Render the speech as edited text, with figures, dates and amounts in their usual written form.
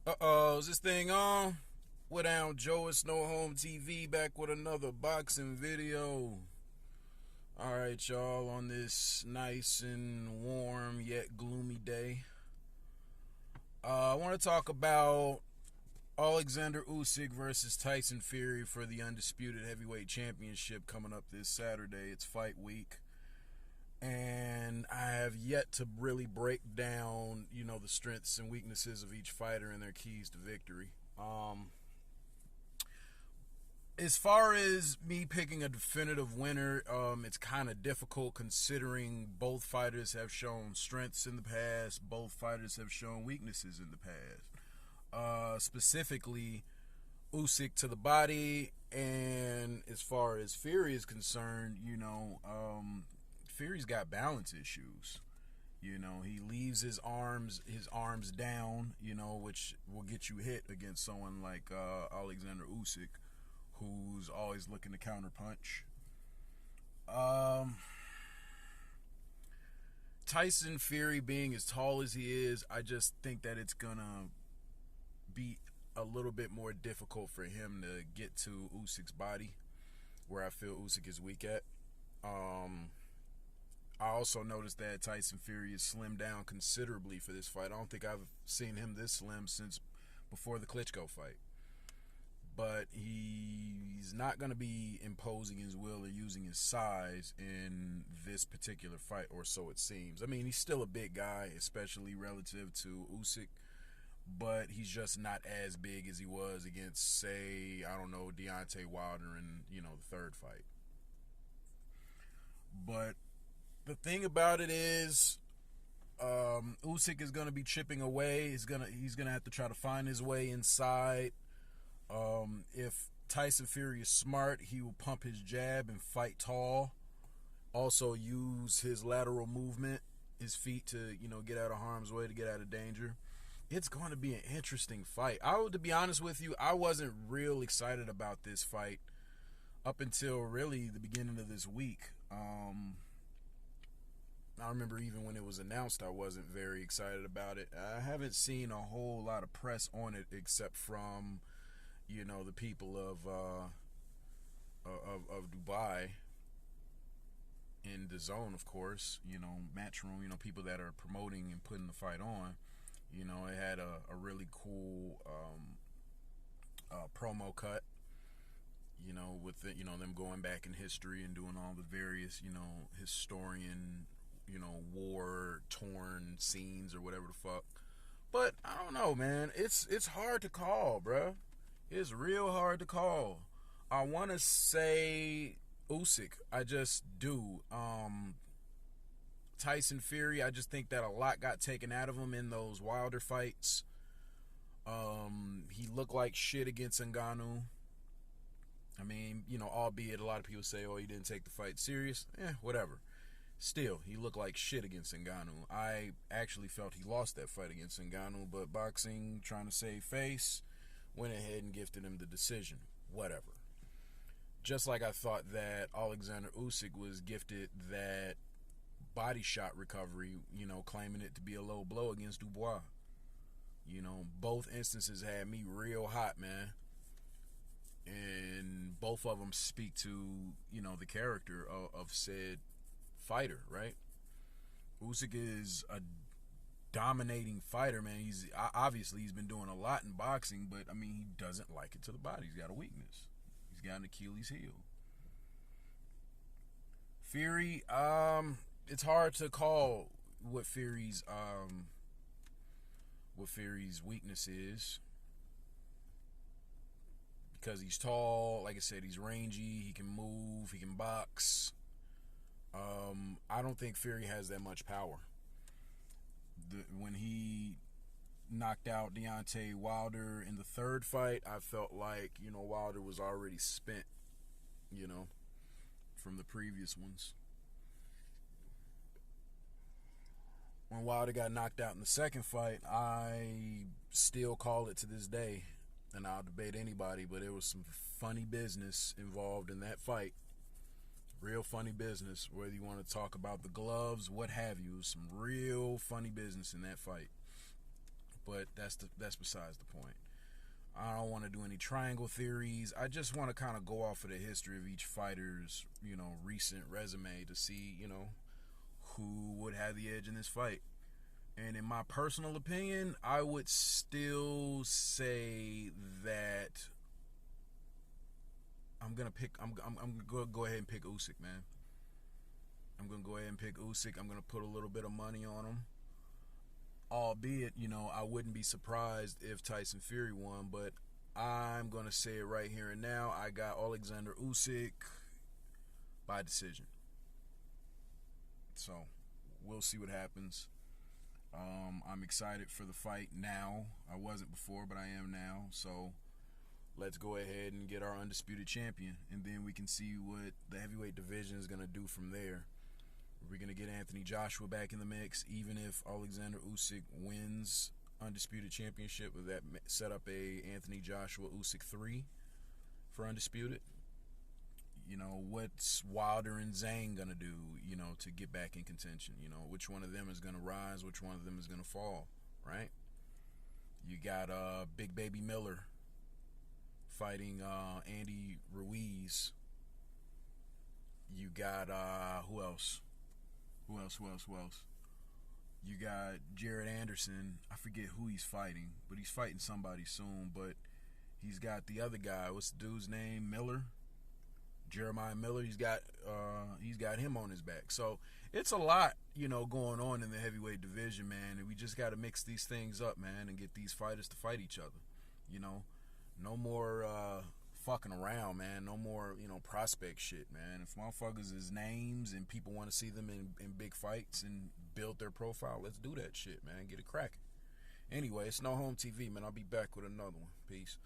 Is this thing on? What down, Joe? It's No Home TV back with another boxing video. Alright, y'all, on this nice and warm yet gloomy day. I want to talk about Alexander Usyk versus Tyson Fury for the undisputed heavyweight championship coming up this Saturday. It's fight week. And I have yet to really break down, the strengths and weaknesses of each fighter and their keys to victory. As far as me picking a definitive winner, it's kind of difficult considering both fighters have shown strengths in the past, both fighters have shown weaknesses in the past. Specifically, Usyk to the body, and as far as Fury is concerned, Fury's got balance issues. He leaves his arms down, which will get you hit against someone like Alexander Usyk, who's always looking to counterpunch. Tyson Fury being as tall as he is, I just think that it's gonna be a little bit more difficult for him to get to Usyk's body, where I feel Usyk is weak at. I also noticed that Tyson Fury is slimmed down considerably for this fight. I don't think I've seen him this slim since before the Klitschko fight. But he's not going to be imposing his will or using his size in this particular fight, or so it seems. I mean, he's still a big guy, especially relative to Usyk, but he's just not as big as he was against, say, I don't know, Deontay Wilder in, the third fight. But the thing about it is, Usyk is going to be chipping away. He's gonna have to try to find his way inside. If Tyson Fury is smart, he will pump his jab and fight tall. Also use his lateral movement, his feet to, get out of harm's way, to get out of danger. It's going to be an interesting fight. To be honest with you, I wasn't real excited about this fight up until really the beginning of this week. I remember even when it was announced, I wasn't very excited about it. I haven't seen a whole lot of press on it except from, the people of Dubai, in the zone, of course. Matchroom. People that are promoting and putting the fight on. It had a really cool promo cut. With the, them going back in history and doing all the various, historian, war torn scenes or whatever the fuck. But I don't know, man. It's hard to call, bruh. It's real hard to call. I want to say Usyk. I just do. Tyson Fury, I just think that a lot got taken out of him in those Wilder fights. He looked like shit against Ngannou. I mean, albeit a lot of people say, oh, he didn't take the fight serious. Whatever. Still, he looked like shit against Ngannou. I actually felt he lost that fight against Ngannou, but boxing, trying to save face, went ahead and gifted him the decision. Whatever. Just like I thought that Alexander Usyk was gifted that body shot recovery, claiming it to be a low blow against Dubois. Both instances had me real hot, man. And both of them speak to, the character of said fighter, right? Usyk is a dominating fighter, man. He's been doing a lot in boxing, but I mean, he doesn't like it to the body. He's got a weakness. He's got an Achilles heel. Fury, it's hard to call what Fury's weakness is, because he's tall. Like I said, he's rangy. He can move. He can box. I don't think Fury has that much power. When he knocked out Deontay Wilder in the third fight, I felt like, Wilder was already spent, from the previous ones. When Wilder got knocked out in the second fight, I still call it to this day, and I'll debate anybody, but there was some funny business involved in that fight. Real funny business, whether you want to talk about the gloves, what have you. Some real funny business in that fight. but that's besides the point. I don't want to do any triangle theories. I just want to kind of go off of the history of each fighter's, recent resume to see, who would have the edge in this fight. And in my personal opinion, I would still say that I'm gonna go ahead and pick Usyk, man. I'm gonna go ahead and pick Usyk. I'm gonna put a little bit of money on him. Albeit, I wouldn't be surprised if Tyson Fury won, but I'm gonna say it right here and now. I got Alexander Usyk by decision. So we'll see what happens. I'm excited for the fight now. I wasn't before, but I am now. So let's go ahead and get our undisputed champion, and then we can see what the heavyweight division is going to do from there. We're going to get Anthony Joshua back in the mix, even if Alexander Usyk wins undisputed championship. Would that set up a Anthony Joshua Usyk 3 for undisputed? What's Wilder and Zhang going to do, to get back in contention? Which one of them is going to rise? Which one of them is going to fall, right? You got Big Baby Miller fighting Andy Ruiz. You got, who else? You got Jared Anderson. I forget who he's fighting, but he's fighting somebody soon. But he's got the other guy. What's the dude's name? Miller? Jeremiah Miller. He's got him on his back. So it's a lot, going on in the heavyweight division, man. And we just got to mix these things up, man, and get these fighters to fight each other. No more fucking around, man. No more, prospect shit, man. If motherfuckers is names and people want to see them in big fights and build their profile, let's do that shit, man. Get it cracking. Anyway, it's No Home TV, man. I'll be back with another one. Peace.